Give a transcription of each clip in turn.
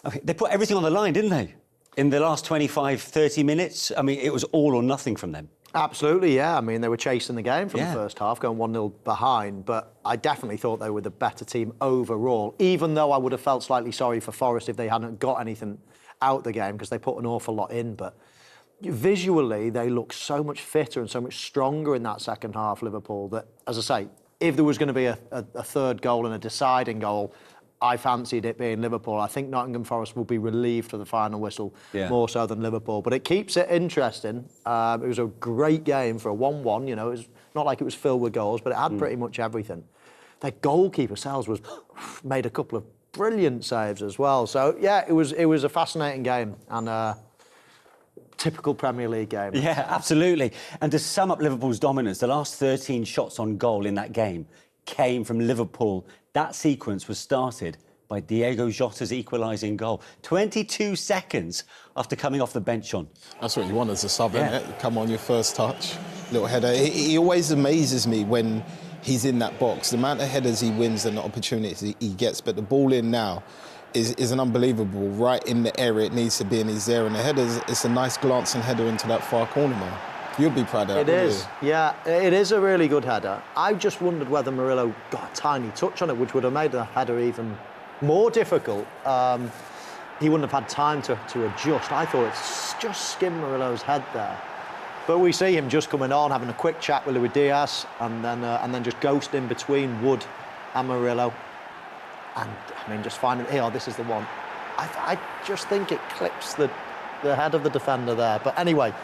Okay, they put everything on the line, didn't they? In the last 25, 30 minutes. I mean, it was all or nothing from them. Absolutely, yeah. I mean, they were chasing the game from the first half, going 1-0 behind, but I definitely thought they were the better team overall, even though I would have felt slightly sorry for Forest if they hadn't got anything out the game, because they put an awful lot in. But visually, they look so much fitter and so much stronger in that second half, Liverpool, that, as I say, if there was going to be a third goal and a deciding goal, I fancied it being Liverpool. I think Nottingham Forest will be relieved for the final whistle, more so than Liverpool. But it keeps it interesting. It was a great game for a 1-1. You know, it was not like it was filled with goals, but it had pretty much everything. Their goalkeeper, Sells, made a couple of brilliant saves as well. So, yeah, it was a fascinating game and typical Premier League game. Yeah, absolutely. And to sum up Liverpool's dominance, the last 13 shots on goal in that game came from Liverpool. That sequence was started by Diogo Jota's equalising goal. 22 seconds after coming off the bench, Sean. That's what you want as a sub, isn't it? Come on, your first touch, little header. He always amazes me when he's in that box. The amount of headers he wins and the opportunities he gets, but the ball in now is an unbelievable, right in the area it needs to be, and he's there. And the header, it's a nice glancing header into that far corner, man. You'll be proud of that. It is, yeah, it is a really good header. I just wondered whether Murillo got a tiny touch on it, which would have made the header even more difficult. He wouldn't have had time to adjust. I thought it's just skimmed Murillo's head there. But we see him just coming on, having a quick chat with Luis Diaz, and then just ghosting between Wood and Murillo. And, I mean, just finding, this is the one. I just think it clips the head of the defender there. But anyway,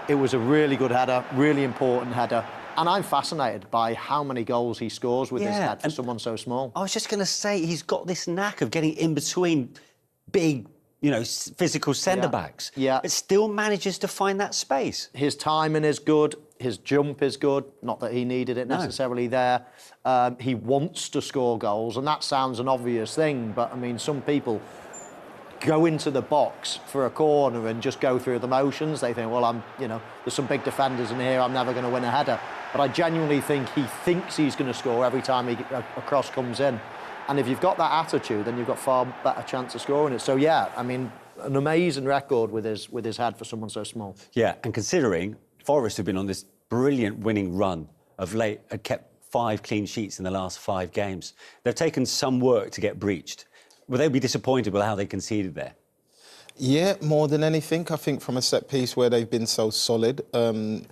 it was a really good header, really important header. And I'm fascinated by how many goals he scores with his head for someone so small. I was just going to say, he's got this knack of getting in between big, physical centre-backs. Yeah. But still manages to find that space. His timing is good. His jump is good. Not that he needed it necessarily there. He wants to score goals, and that sounds an obvious thing, but, I mean, some people go into the box for a corner and just go through the motions. They think, well, there's some big defenders in here, I'm never going to win a header. But I genuinely think he thinks he's going to score every time a cross comes in. And if you've got that attitude, then you've got far better chance of scoring it. So, yeah, I mean, an amazing record with his head for someone so small. Yeah, and considering Forest have been on this brilliant winning run of late, had kept 5 clean sheets in the last 5 games. They've taken some work to get breached. Will they be disappointed with how they conceded there? Yeah, more than anything, I think from a set piece where they've been so solid, and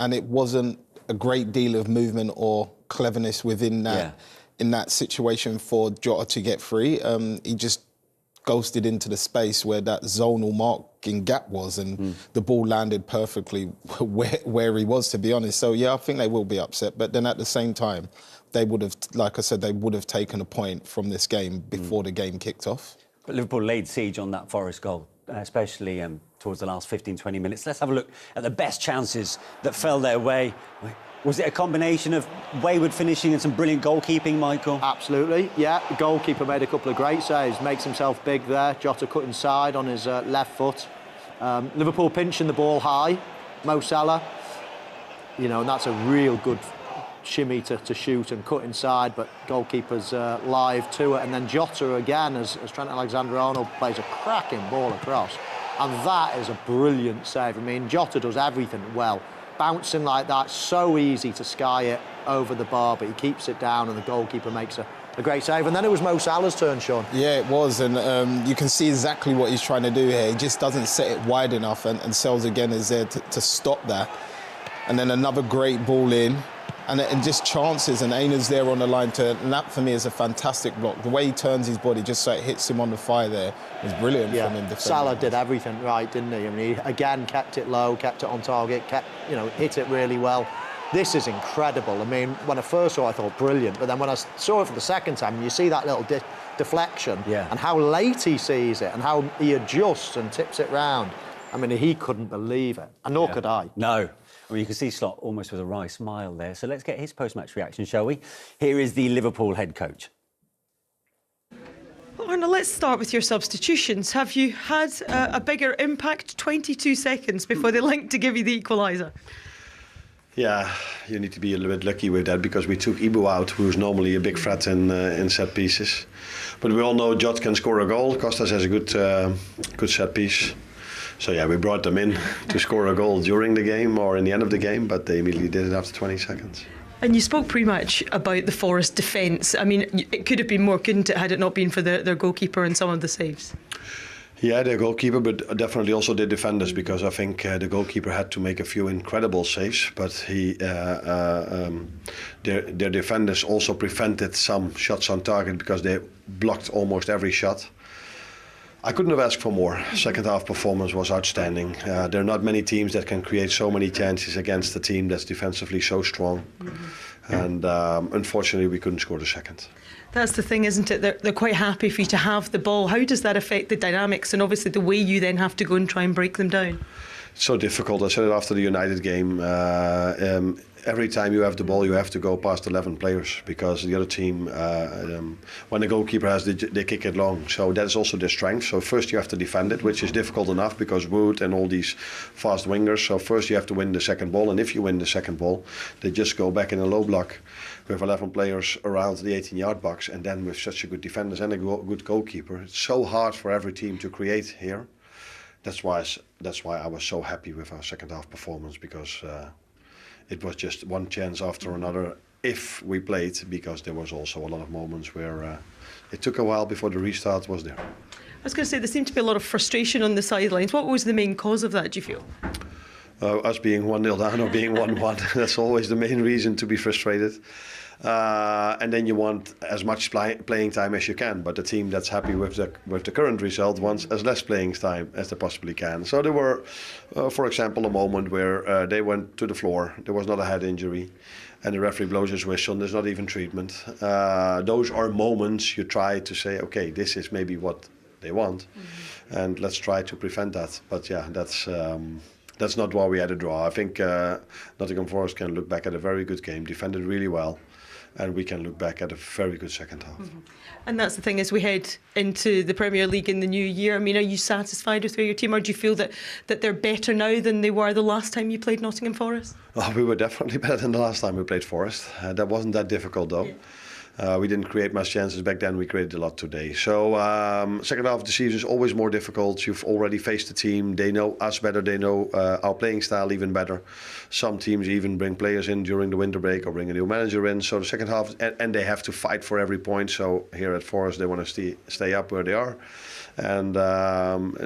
it wasn't a great deal of movement or cleverness within that in that situation for Jota to get free. He just ghosted into the space where that zonal marking gap was, and the ball landed perfectly where he was, to be honest. So, yeah, I think they will be upset. But then at the same time, they would have, like I said, they would have taken a point from this game before the game kicked off. But Liverpool laid siege on that Forest goal, especially towards the last 15, 20 minutes. Let's have a look at the best chances that fell their way. Was it a combination of wayward finishing and some brilliant goalkeeping, Michael? Absolutely, yeah. The goalkeeper made a couple of great saves, makes himself big there. Jota cut inside on his left foot. Liverpool pinching the ball high. Mo Salah, and that's a real good shimmy to shoot and cut inside, but goalkeeper's live to it. And then Jota again, as Trent Alexander-Arnold plays a cracking ball across. And that is a brilliant save. I mean, Jota does everything well. Bouncing like that, so easy to sky it over the bar, but he keeps it down and the goalkeeper makes a great save. And then it was Mo Salah's turn, Sean. Yeah, it was, and you can see exactly what he's trying to do here. He just doesn't set it wide enough, and Sells again is there to stop that. And then another great ball in, and just chances, and Aina's there on the line and that for me is a fantastic block. The way he turns his body just so it hits him on the thigh there was brilliant from him. Salah did everything right, didn't he? I mean, he again kept it low, kept it on target, hit it really well. This is incredible. I mean, when I first saw it, I thought brilliant, but then when I saw it for the second time, you see that little deflection and how late he sees it and how he adjusts and tips it round. I mean, he couldn't believe it, and nor could I. No. I mean, you can see Slot almost with a wry smile there. So let's get his post-match reaction, shall we? Here is the Liverpool head coach. Well, Arnold, let's start with your substitutions. Have you had a bigger impact? 22 seconds before they linked to give you the equaliser. Yeah, you need to be a little bit lucky with that because we took Ibu out, who's normally a big threat in set pieces. But we all know Jot can score a goal. Costas has a good set piece. So yeah, we brought them in to score a goal during the game or in the end of the game, but they immediately did it after 20 seconds. And you spoke pre-match about the Forest defence. I mean, it could have been more, couldn't it, had it not been for their goalkeeper and some of the saves? Yeah, the goalkeeper, but definitely also the defenders, because I think the goalkeeper had to make a few incredible saves, but their defenders also prevented some shots on target because they blocked almost every shot. I couldn't have asked for more. Second half performance was outstanding. There are not many teams that can create so many chances against a team that's defensively so strong. And unfortunately, we couldn't score the second. That's the thing, isn't it? They're quite happy for you to have the ball. How does that affect the dynamics and obviously the way you then have to go and try and break them down? It's so difficult. I said it after the United game. Every time you have the ball, you have to go past 11 players because the other team, when the goalkeeper has, they kick it long. So that's also their strength. So first you have to defend it, which is difficult enough because Wood and all these fast wingers. So first you have to win the second ball, and if you win the second ball, they just go back in a low block with 11 players around the 18-yard box, and then with such a good defenders and a good goalkeeper, it's so hard for every team to create here. That's why I was so happy with our second half performance, because it was just one chance after another if we played, because there was also a lot of moments where it took a while before the restart was there. I was going to say, there seemed to be a lot of frustration on the sidelines. What was the main cause of that, do you feel? Us being 1-0 down or being 1-1, that's always the main reason to be frustrated. And then you want as much playing time as you can, but the team that's happy with the current result wants as less playing time as they possibly can. So there were, for example, a moment where they went to the floor. There was not a head injury, and the referee blows his whistle, and there's not even treatment. Those are moments you try to say, okay, this is maybe what they want, and let's try to prevent that. But yeah, that's not why we had a draw. I think Nottingham Forest can look back at a very good game, defended really well, and we can look back at a very good second half. And that's the thing, as we head into the Premier League in the new year. I mean, are you satisfied with where your team are? Do you feel that they're better now than they were the last time you played Nottingham Forest? Oh, we were definitely better than the last time we played Forest. That wasn't that difficult though. Yeah. We didn't create much chances back then. We created a lot today. So second half of the season is always more difficult. You've already faced the team. They know us better. They know our playing style even better. Some teams even bring players in during the winter break or bring a new manager in. So the second half, and they have to fight for every point. So here at Forest, they want to stay up where they are. And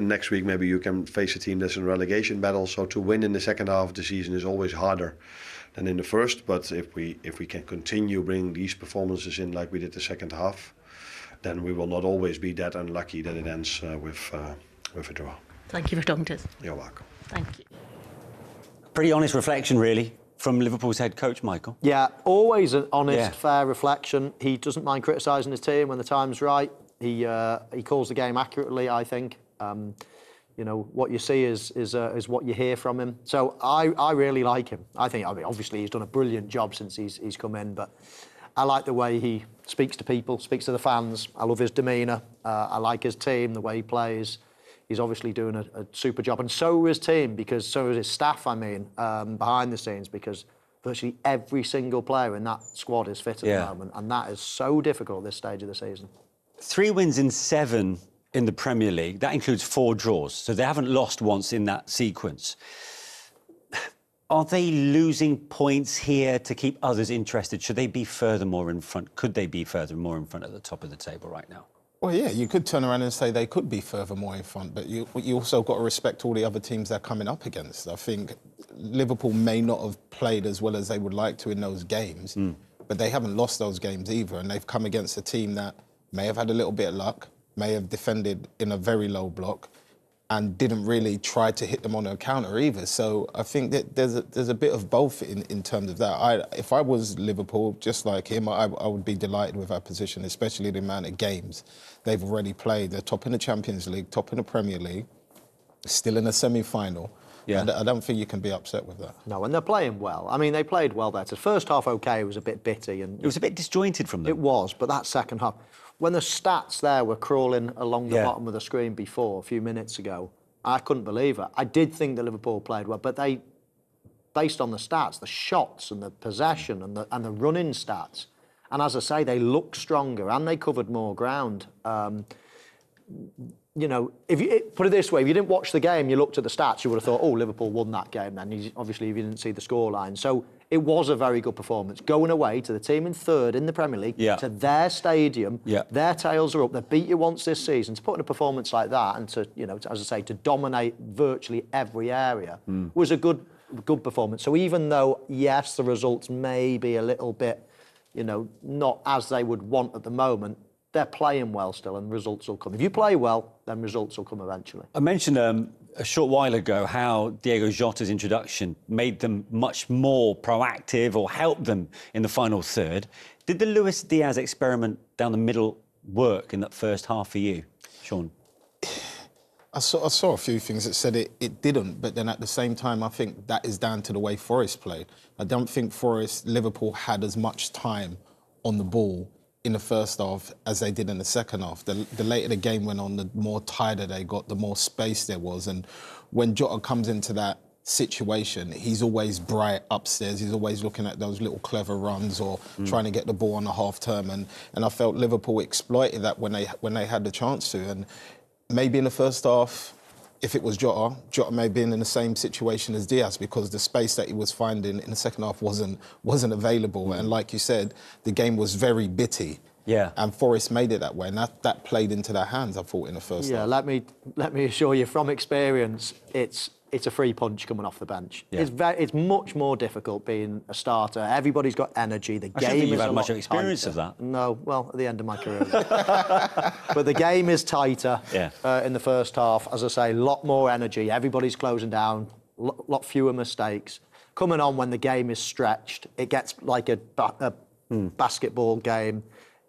next week, maybe you can face a team that's in a relegation battle. So to win in the second half of the season is always harder than in the first, but if we can continue bringing these performances in like we did the second half, then we will not always be that unlucky that it ends with a draw. Thank you for talking to us. You're welcome. Thank you. Pretty honest reflection, really, from Liverpool's head coach, Michael. Yeah, always an honest, fair reflection. He doesn't mind criticising his team when the time's right. He calls the game accurately, I think. You know, what you see is what you hear from him. So I really like him. I mean, obviously he's done a brilliant job since he's come in, but I like the way he speaks to people, speaks to the fans. I love his demeanour. I like his team, the way he plays. He's obviously doing a super job, and so is his team, because so is his staff, I mean, behind the scenes, because virtually every single player in that squad is fit at the moment, and that is so difficult at this stage of the season. 3 wins in 7 in the Premier League. That includes 4 draws, so they haven't lost once in that sequence. Are they losing points here to keep others interested? Should they be furthermore in front? Could they be furthermore in front at the top of the table right now? Well, yeah, you could turn around and say they could be furthermore in front, but you also got to respect all the other teams they're coming up against. I think Liverpool may not have played as well as they would like to in those games, but they haven't lost those games either, and they've come against a team that may have had a little bit of luck, may have defended in a very low block, and didn't really try to hit them on a counter either. So I think that there's a bit of both in terms of that. If I was Liverpool, just like him, I would be delighted with our position, especially the amount of games they've already played. They're top in the Champions League, top in the Premier League, still in a semi-final. Yeah. I don't think you can be upset with that. No, and they're playing well. I mean, they played well there. The first half, OK, was a bit bitty. And it was a bit disjointed from them. It was, but that second half, when the stats there were crawling along the bottom of the screen before, a few minutes ago, I couldn't believe it. I did think that Liverpool played well, but they, based on the stats, the shots and the possession and the running stats, And as I say, they looked stronger and they covered more ground. You know, put it this way, if you didn't watch the game, you looked at the stats, you would have thought, oh, Liverpool won that game then. Obviously, if you didn't see the scoreline. So it was a very good performance. Going away to the team in third in the Premier League, to their stadium, their tails are up, they beat you once this season. To put in a performance like that and to, you know, as I say, to dominate virtually every area was a good performance. So even though, yes, the results may be a little bit, you know, not as they would want at the moment, they're playing well still and results will come. If you play well, then results will come eventually. I mentioned a short while ago how Diogo Jota's introduction made them much more proactive or helped them in the final third. Did the Luis Diaz experiment down the middle work in that first half for you, Shaun? I saw a few things that said it didn't, but then at the same time, I think that is down to the way Forest played. I don't think Liverpool had as much time on the ball in the first half as they did in the second half. The later the game went on, the more tighter they got, the more space there was. And when Jota comes into that situation, he's always bright upstairs. He's always looking at those little clever runs or trying to get the ball on the half term. And I felt Liverpool exploited that when they had the chance to. And maybe in the first half, if it was Jota may have been in the same situation as Diaz because the space that he was finding in the second half wasn't available. And like you said, the game was very bitty. Yeah. And Forest made it that way, and that played into their hands, I thought, in the first half. Yeah, let me assure you, from experience, it's a free punch coming off the bench. Yeah. It's much more difficult being a starter. Everybody's got energy. The game is you've had a much lot experience tighter. of that. No, well, at the end of my career. But the game is tighter in the first half. As I say, a lot more energy. Everybody's closing down. Lot fewer mistakes. Coming on when the game is stretched, it gets like a basketball game.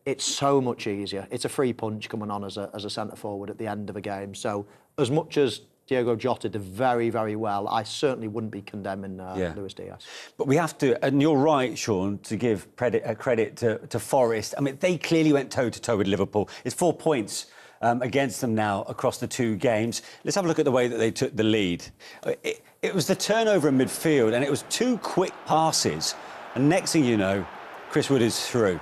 It's so much easier. It's a free punch coming on as a centre forward at the end of a game. So as much as Diogo Jota did very, very well, I certainly wouldn't be condemning Luis Diaz. But we have to, and you're right, Shaun, to give credit to Forest. I mean, they clearly went toe-to-toe with Liverpool. It's 4 points against them now across the two games. Let's have a look at the way that they took the lead. It was the turnover in midfield, and it was 2 quick passes. And next thing you know, Chris Wood is through.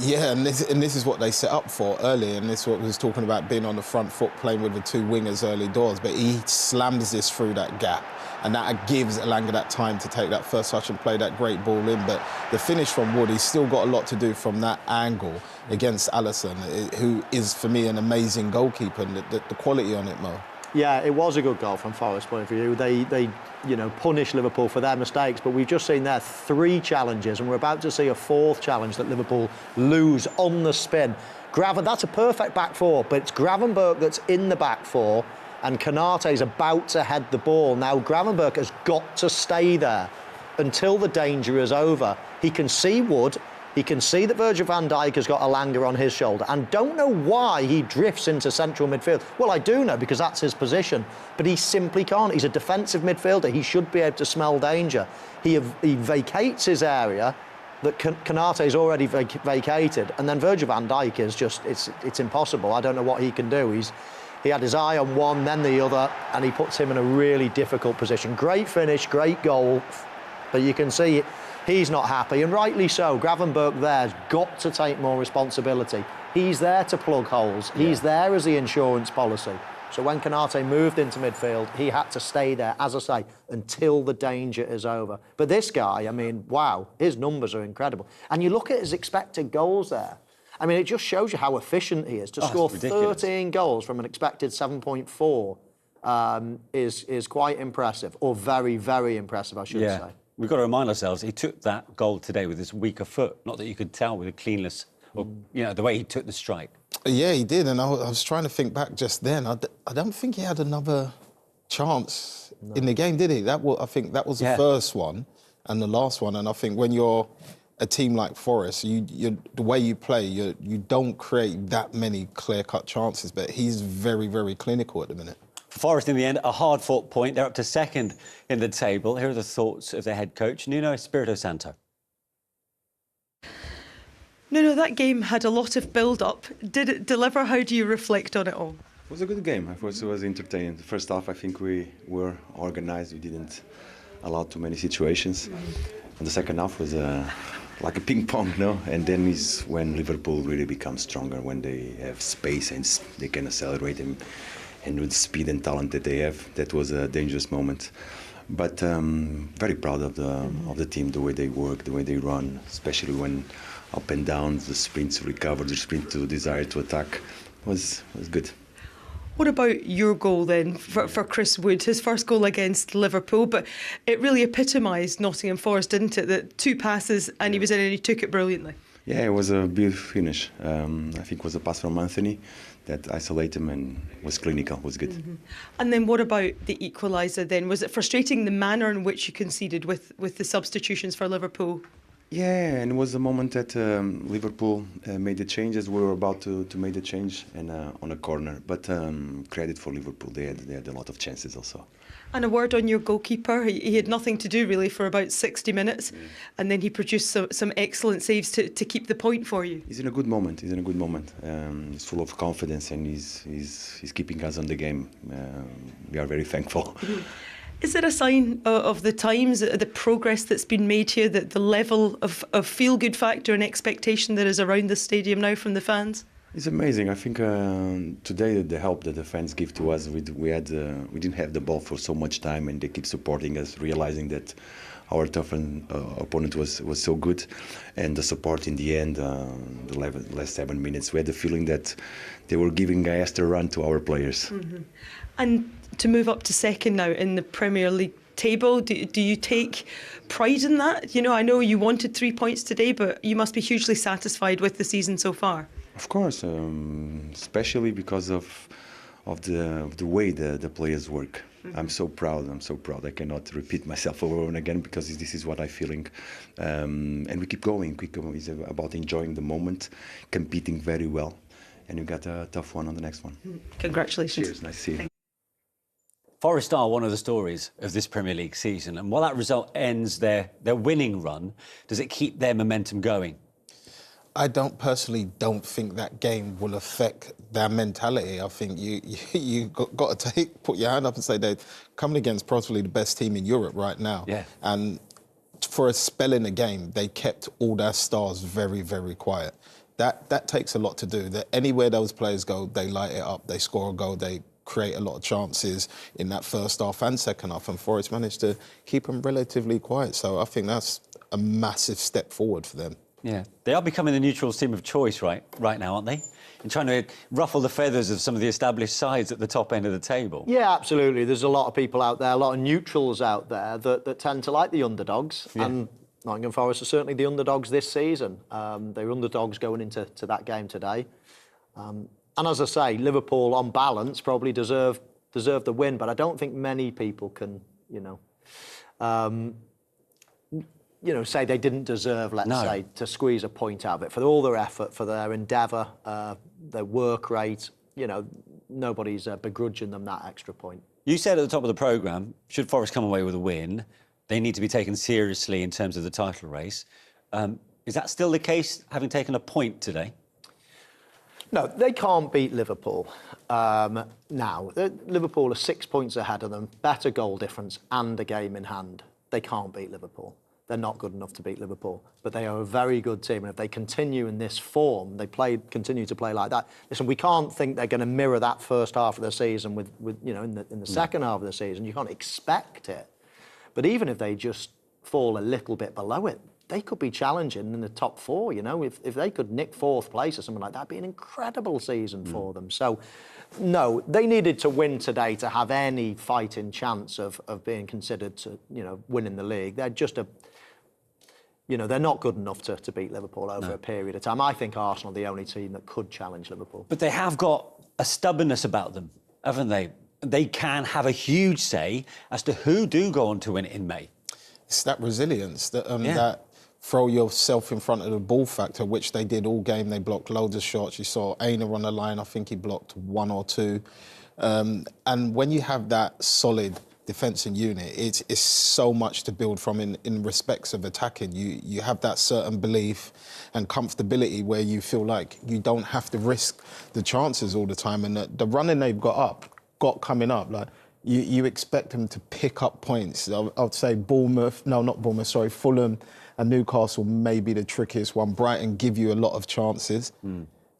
Yeah, and this is what they set up for early, and this is what we was talking about, being on the front foot, playing with the 2 wingers early doors. But he slams this through that gap, and that gives Elanga that time to take that first touch and play that great ball in. But the finish from Wood, he's still got a lot to do from that angle against Alisson, who is, for me, an amazing goalkeeper, and the quality on it, Mo. Yeah, it was a good goal from Forest's point of view. They punish Liverpool for their mistakes, but we've just seen there 3 challenges, and we're about to see a 4th challenge that Liverpool lose on the spin. That's a perfect back 4, but it's Gravenberch that's in the back 4, and Konaté's about to head the ball. Now, Gravenberch has got to stay there until the danger is over. He can see Wood. He can see that Virgil van Dijk has got Elanga on his shoulder, and don't know why he drifts into central midfield. Well, I do know, because that's his position, but he simply can't. He's a defensive midfielder. He should be able to smell danger. He vacates his area that Konaté's already vacated, and then Virgil van Dijk is just, it's impossible. I don't know what he can do. He had his eye on one, then the other, and he puts him in a really difficult position. Great finish, great goal, but you can see he's not happy, and rightly so. Gravenberch there's got to take more responsibility. He's there to plug holes. He's there as the insurance policy. So when Konaté moved into midfield, he had to stay there, as I say, until the danger is over. But this guy, I mean, wow, his numbers are incredible. And you look at his expected goals there. I mean, it just shows you how efficient he is. To score 13 goals from an expected 7.4 is quite impressive, or very, very impressive, I should say. We've got to remind ourselves, he took that goal today with his weaker foot. Not that you could tell with a cleanness, or the way he took the strike. Yeah, he did, and I was trying to think back just then. I don't think he had another chance in the game, did he? I think that was the first one and the last one. And I think when you're a team like Forest, the way you play, you don't create that many clear-cut chances. But he's very, very clinical at the minute. Forest, in the end, a hard-fought point. They're up to 2nd in the table. Here are the thoughts of their head coach, Nuno Espirito Santo. No, that game had a lot of build-up. Did it deliver? How do you reflect on it all? It was a good game. I thought it was entertaining. The first half, I think we were organised. We didn't allow too many situations. And the second half was like a ping pong, no? And then is when Liverpool really becomes stronger, when they have space and they can accelerate and with speed and talent that they have. That was a dangerous moment. But very proud of the team, the way they work, the way they run, especially when up and down, the sprint to recover, the sprint to desire to attack was good. What about your goal then for Chris Wood, his first goal against Liverpool? But it really epitomised Nottingham Forest, didn't it? That 2 passes and he was in and he took it brilliantly. Yeah, it was a beautiful finish. I think it was a pass from Anthony that isolated him and was clinical, was good. Mm-hmm. And then what about the equaliser then? Was it frustrating the manner in which you conceded with the substitutions for Liverpool? Yeah, and it was the moment that Liverpool made the changes. We were about to make the change and on a corner. But credit for Liverpool, they had a lot of chances also. And a word on your goalkeeper. He had nothing to do really for about 60 minutes, and then he produced some excellent saves to keep the point for you. He's in a good moment. He's full of confidence and he's keeping us on the game. We are very thankful. Is it a sign of the times, the progress that's been made here, that the level of feel-good factor and expectation that is around the stadium now from the fans? It's amazing. I think today the help that the fans give to us, we didn't have the ball for so much time, and they keep supporting us, realizing that our tough opponent was so good, and the support in the end, the last 7 minutes, we had the feeling that they were giving an extra run to our players. Mm-hmm. And to move up to second now in the Premier League table, do you take pride in that? You know, I know you wanted 3 points today, but you must be hugely satisfied with the season so far. Of course, especially because of the way the players work. Mm-hmm. I'm so proud. I cannot repeat myself over and again because this is what I'm feeling. And we keep going. It's about enjoying the moment, competing very well. And you got a tough one on the next one. Congratulations. Cheers, nice to see you. Forest are one of the stories of this Premier League season. And while that result ends their winning run, does it keep their momentum going? I personally don't think that game will affect their mentality. I think you got to put your hand up and say they're coming against possibly the best team in Europe right now. Yeah. And for a spell in the game, they kept all their stars very, very quiet. That takes a lot to do. That anywhere those players go, they light it up. They score a goal. They create a lot of chances in that first half and second half. And Forest managed to keep them relatively quiet. So I think that's a massive step forward for them. Yeah, they are becoming the neutrals team of choice right now, aren't they? And trying to ruffle the feathers of some of the established sides at the top end of the table. Yeah, absolutely. There's a lot of people out there, a lot of neutrals out there that tend to like the underdogs. Yeah. And Nottingham Forest are certainly the underdogs this season. They're underdogs going into that game today. And as I say, Liverpool, on balance, probably deserve the win. But I don't think many people can, say they didn't deserve, let's say, to squeeze a point out of it. For all their effort, for their endeavour, their work rate, nobody's begrudging them that extra point. You said at the top of the programme, should Forest come away with a win, they need to be taken seriously in terms of the title race. Is that still the case, having taken a point today? No, they can't beat Liverpool now. Liverpool are 6 points ahead of them, better goal difference and a game in hand. They can't beat Liverpool. They're not good enough to beat Liverpool, but they are a very good team. And if they continue in this form, continue to play like that. Listen, we can't think they're going to mirror that first half of the season with in the second half of the season. You can't expect it. But even if they just fall a little bit below it, they could be challenging in the top 4. If they could nick 4th place or something like that, it'd be an incredible season for them. So, no, they needed to win today to have any fighting chance of being considered to winning the league. They're just they're not good enough to beat Liverpool over a period of time. I think Arsenal are the only team that could challenge Liverpool. But they have got a stubbornness about them, haven't they? They can have a huge say as to who do go on to win it in May. It's that resilience, that throw yourself in front of the ball factor, which they did all game. They blocked loads of shots. You saw Aina on the line. I think he blocked 1 or 2. And when you have that solid defensive unit, it's so much to build from in respects of attacking. You have that certain belief and comfortability where you feel like you don't have to risk the chances all the time. And the running they've got coming up, like you expect them to pick up points. I'd say Fulham and Newcastle may be the trickiest one. Brighton give you a lot of chances.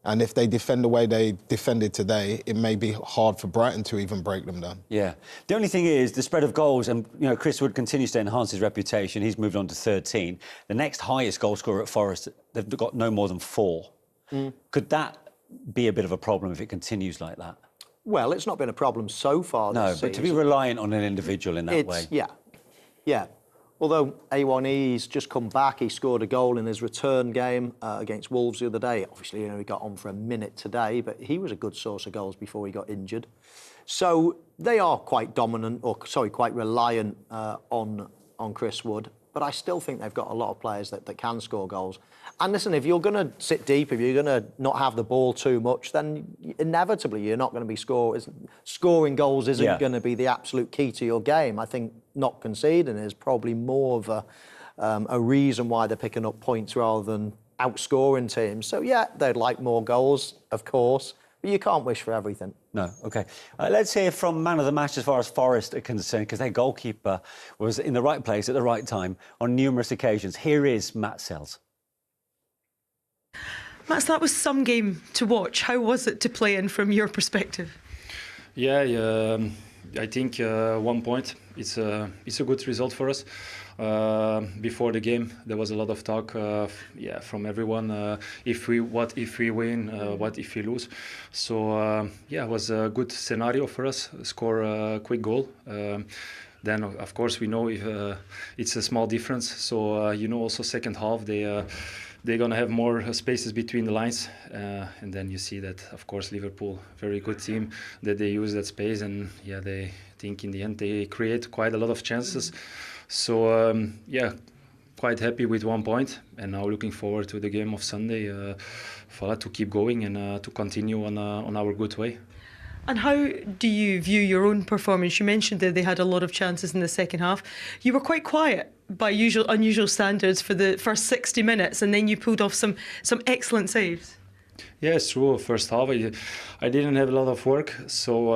And if they defend the way they defended today, it may be hard for Brighton to even break them down. Yeah. The only thing is the spread of goals, and Chris Wood continues to enhance his reputation. He's moved on to 13. The next highest goal scorer at Forest, they've got no more than 4. Could that be a bit of a problem if it continues like that? Well, it's not been a problem so far this season. But to be reliant on an individual in that way. Yeah. Although A1E's just come back, he scored a goal in his return game against Wolves the other day. Obviously, he got on for a minute today, but he was a good source of goals before he got injured. So they are quite quite reliant on Chris Wood. But I still think they've got a lot of players that can score goals. And listen, if you're going to sit deep, if you're going to not have the ball too much, then inevitably you're not going to be scoring goals isn't going to be the absolute key to your game. I think not conceding is probably more of a reason why they're picking up points rather than outscoring teams. So, yeah, they'd like more goals, of course, but you can't wish for everything. No, OK. Let's hear from man of the match as far as Forest are concerned, because their goalkeeper was in the right place at the right time on numerous occasions. Here is Matt Sells. Matt, that was some game to watch. How was it to play in from your perspective? Yeah, I think 1 point. It's a good result for us. Before the game, there was a lot of talk, from everyone. What if we win? What if we lose? So it was a good scenario for us. Score a quick goal. Then, of course, we know if it's a small difference. So also second half they're going to have more spaces between the lines. And then you see that, of course, Liverpool, very good team, that they use that space. And, they think in the end they create quite a lot of chances. So, quite happy with 1 point. And now looking forward to the game of Sunday to keep going and to continue on our good way. And how do you view your own performance? You mentioned that they had a lot of chances in the second half. You were quite quiet by unusual standards for the first 60 minutes, and then you pulled off some excellent saves. Yeah, it's true. First half, I didn't have a lot of work. So,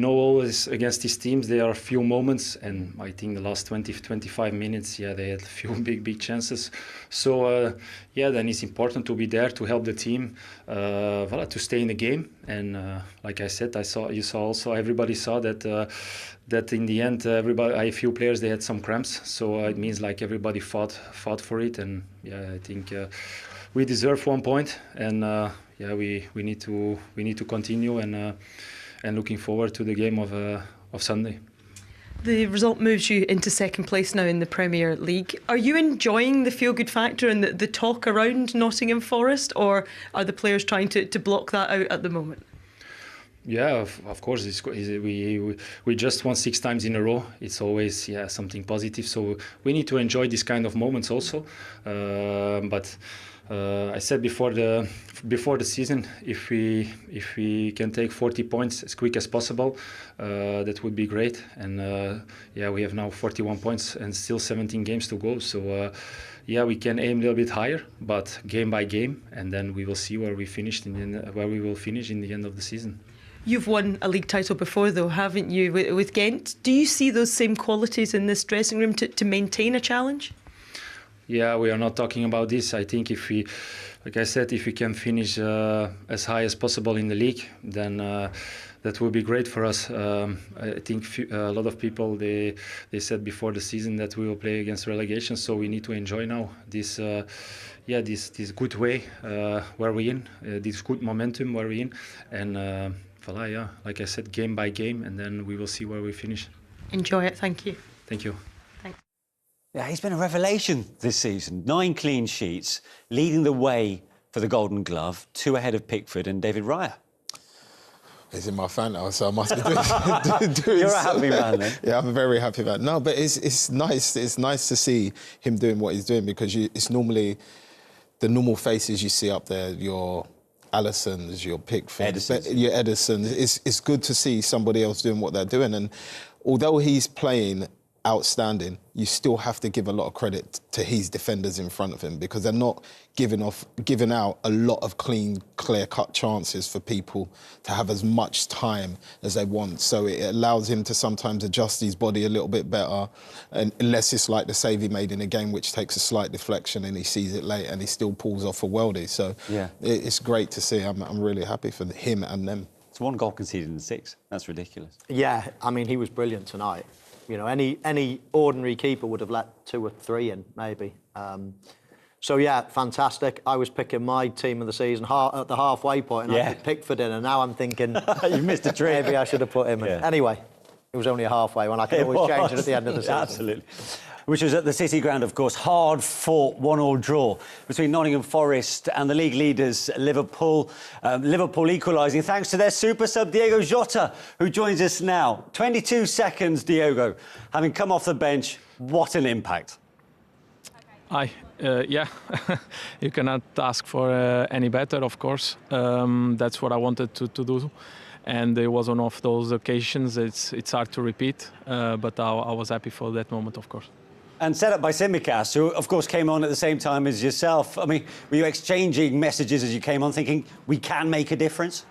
always against these teams, there are a few moments. And I think the last 20-25 minutes, they had a few big chances. So, then it's important to be there to help the team, to stay in the game. And like I said, everybody saw that in the end, a few players, they had some cramps. So it means like everybody fought for it. And I think we deserve 1 point, and we need to continue and looking forward to the game of Sunday. The result moves you into second place now in the Premier League. Are you enjoying the feel-good factor and the talk around Nottingham Forest, or are the players trying to block that out at the moment? Yeah, of course. We just won 6 times in a row. It's always something positive. So we need to enjoy these kind of moments also. But I said before the season, if we can take 40 points as quick as possible, that would be great. And we have now 41 points and still 17 games to go. So we can aim a little bit higher, but game by game, and then we will see where we will finish in the end of the season. You've won a league title before, though, haven't you, with Ghent? Do you see those same qualities in this dressing room to maintain a challenge? Yeah, we are not talking about this. I think if we can finish as high as possible in the league, then that will be great for us. I think a lot of people, they said before the season that we will play against relegation, so we need to enjoy now this good way where we're in, this good momentum where we're in, and like I said, game by game, and then we will see where we finish. Enjoy it. Thank you. Thank you. Yeah, he's been a revelation this season. 9 clean sheets, leading the way for the Golden Glove, 2 ahead of Pickford and David Raya. He's in my fan now, so I must be doing You're a happy man, then. Yeah, I'm a very happy man. No, but it's nice. It's nice to see him doing what he's doing, because it's normally the normal faces you see up there, your Allisons, your Pickfords, your Edisons. It's good to see somebody else doing what they're doing. And although he's playing outstanding, you still have to give a lot of credit to his defenders in front of him, because they're not giving out a lot of clean, clear-cut chances for people to have as much time as they want. So it allows him to sometimes adjust his body a little bit better, and unless it's like the save he made in a game which takes a slight deflection and he sees it late and he still pulls off a worldie. So it's great to see. I'm really happy for him and them. It's 1 goal conceded in 6. That's ridiculous. Yeah, I mean, he was brilliant tonight. You know, any ordinary keeper would have let 2 or 3 in, maybe. So, yeah, fantastic. I was picking my team of the season at the halfway point, and I picked Pickford in, and now I'm thinking... You missed a trick. Maybe I should have put him in. Anyway, it was only a halfway one. I can always change it at the end of the season. Absolutely. Which was at the City Ground, of course. Hard-fought 1-1 draw between Nottingham Forest and the league leaders, Liverpool. Liverpool equalising thanks to their super sub, Diogo Jota, who joins us now. 22 seconds, Diogo. Having come off the bench, what an impact. Hi. Yeah, you cannot ask for any better, of course. That's what I wanted to do. And it was one of those occasions. It's hard to repeat, but I was happy for that moment, of course. And set up by Simicast, who, of course, came on at the same time as yourself. I mean, were you exchanging messages as you came on, thinking, we can make a difference?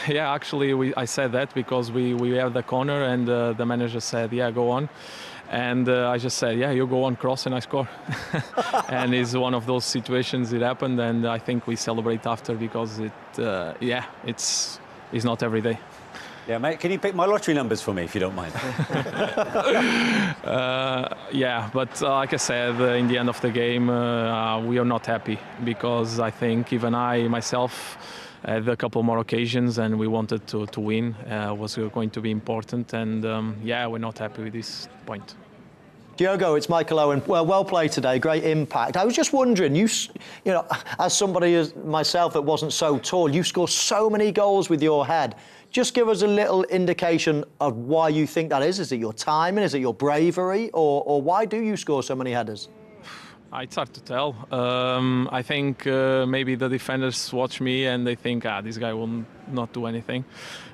Yeah, actually, I said that because we have the corner, and the manager said, yeah, go on. And I just said, yeah, you go on, cross, and I score. And it's one of those situations it happened, and I think we celebrate after because it's not every day. Yeah, mate, can you pick my lottery numbers for me, if you don't mind? Yeah, but like I said, in the end of the game, we are not happy because I think even I, myself, had a couple more occasions and we wanted to win. Was going to be important, and yeah, we're not happy with this point. Diogo, it's Michael Owen. Well played today. Great impact. I was just wondering, you know, as somebody as myself that wasn't so tall, you score so many goals with your head. Just give us a little indication of why you think that is. Is it your timing? Is it your bravery? Or why do you score so many headers? It's hard to tell. I think maybe the defenders watch me and they think, this guy will not do anything.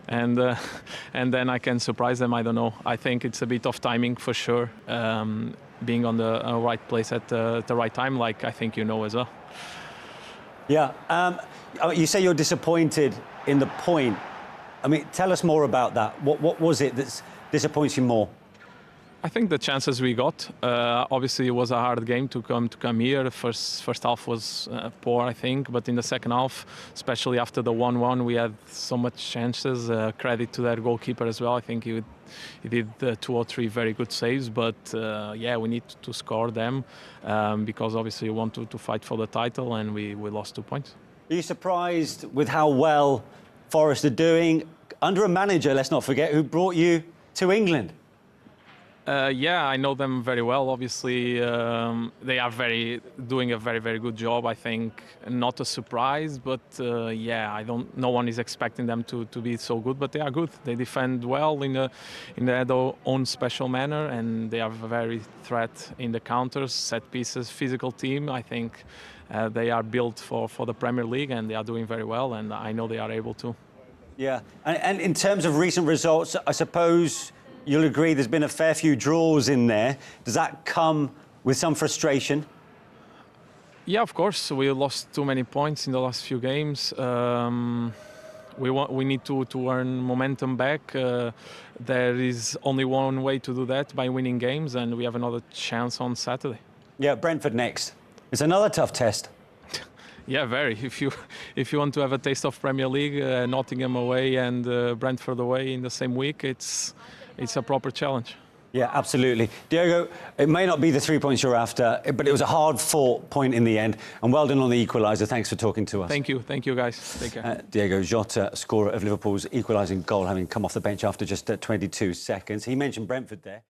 And then I can surprise them, I don't know. I think it's a bit of timing for sure. Being on the right place at the right time, like I think you know as well. Yeah. You say you're disappointed in the point. I mean, tell us more about that. What was it that disappoints you more? I think the chances we got. Obviously, it was a hard game to come here. The first half was poor, I think, but in the second half, especially after the 1-1, we had so much chances. Credit to their goalkeeper as well. I think he did 2 or 3 very good saves, but yeah, we need to score them because obviously we want to fight for the title, and we lost 2 points. Are you surprised with how well Forest are doing under a manager, let's not forget, who brought you to England? Yeah, I know them very well. Obviously, they are doing a very, very good job. I think not a surprise, but yeah, no one is expecting them to be so good. But they are good. They defend well in their own special manner, and they are a very threat in the counters, set pieces, physical team. I think they are built for the Premier League, and they are doing very well. And I know they are able to. Yeah, and in terms of recent results, I suppose you'll agree there's been a fair few draws in there. Does that come with some frustration? Yeah, of course. We lost too many points in the last few games. We need to earn momentum back. There is only one way to do that, by winning games, and we have another chance on Saturday. Yeah, Brentford next. It's another tough test. Yeah, very. If you want to have a taste of Premier League, Nottingham away and Brentford away in the same week, it's a proper challenge. Yeah, absolutely. Diogo, it may not be the 3 points you're after, but it was a hard-fought point in the end. And well done on the equaliser. Thanks for talking to us. Thank you guys. Take care. Diogo Jota, scorer of Liverpool's equalising goal, having come off the bench after just 22 seconds. He mentioned Brentford there.